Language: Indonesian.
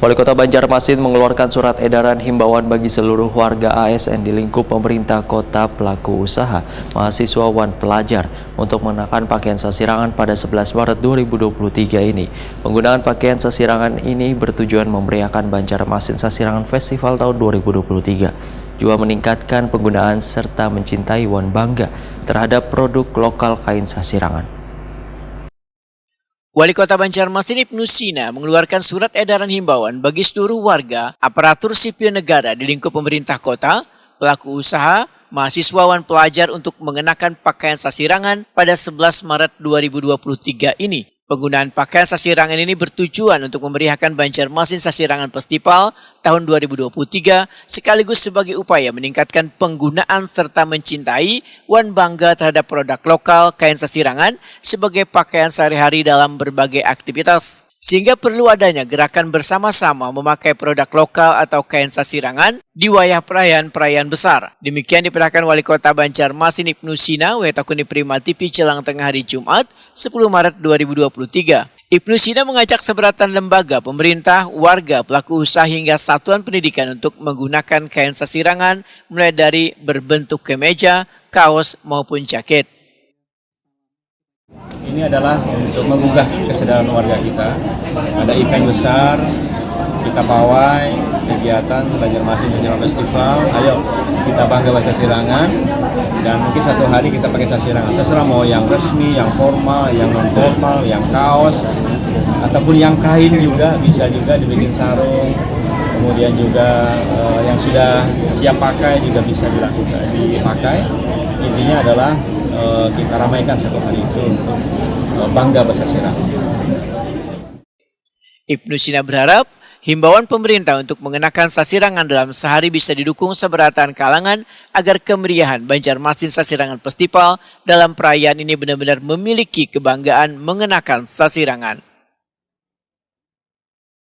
Wali Kota Banjarmasin mengeluarkan surat edaran himbauan bagi seluruh warga ASN di lingkup pemerintah kota, pelaku usaha, mahasiswa, pelajar untuk mengenakan pakaian sasirangan pada 11 Maret 2023 ini. Penggunaan pakaian sasirangan ini bertujuan memeriahkan Banjarmasin Sasirangan Festival tahun 2023. Juga meningkatkan penggunaan serta mencintai bangga terhadap produk lokal kain sasirangan. Wali Kota Banjarmasin Ibnu Sina mengeluarkan surat edaran himbauan bagi seluruh warga, aparatur sipil negara di lingkup pemerintah kota, pelaku usaha, mahasiswa, pelajar untuk mengenakan pakaian sasirangan pada 11 Maret 2023 ini. Penggunaan pakaian sasirangan ini bertujuan untuk memeriahkan Banjarmasin Sasirangan Festival tahun 2023 sekaligus sebagai upaya meningkatkan penggunaan serta mencintai bangga terhadap produk lokal kain sasirangan sebagai pakaian sehari-hari dalam berbagai aktivitas. Sehingga perlu adanya gerakan bersama-sama memakai produk lokal atau kain sasirangan di wayah perayaan-perayaan besar. Demikian diperintahkan Wali Kota Banjarmasin Ibnu Sina, Wetakuni Prima TV jelang tengah hari Jumat 10 Maret 2023. Ibnu Sina mengajak seberatan lembaga, pemerintah, warga, pelaku usaha hingga satuan pendidikan untuk menggunakan kain sasirangan mulai dari berbentuk kemeja, kaos maupun jaket. Ini adalah untuk menggugah kesadaran warga kita. Ada event besar, kita pawai kegiatan Banjarmasin Sasirangan Festival. Ayo kita bangga bersasirangan, dan mungkin satu hari kita pakai sasirangan. Terserah mau yang resmi, yang formal, yang non formal, yang kaos, ataupun yang kain juga bisa juga dibikin sarung. Kemudian juga yang sudah siap pakai juga bisa dipakai. Intinya adalah kita ramaikan satu hari itu untuk bangga bersasirangan. Ibnu Sina berharap himbauan pemerintah untuk mengenakan sasirangan dalam sehari bisa didukung seberatan kalangan agar kemeriahan Banjarmasin Sasirangan Festival dalam perayaan ini benar-benar memiliki kebanggaan mengenakan sasirangan.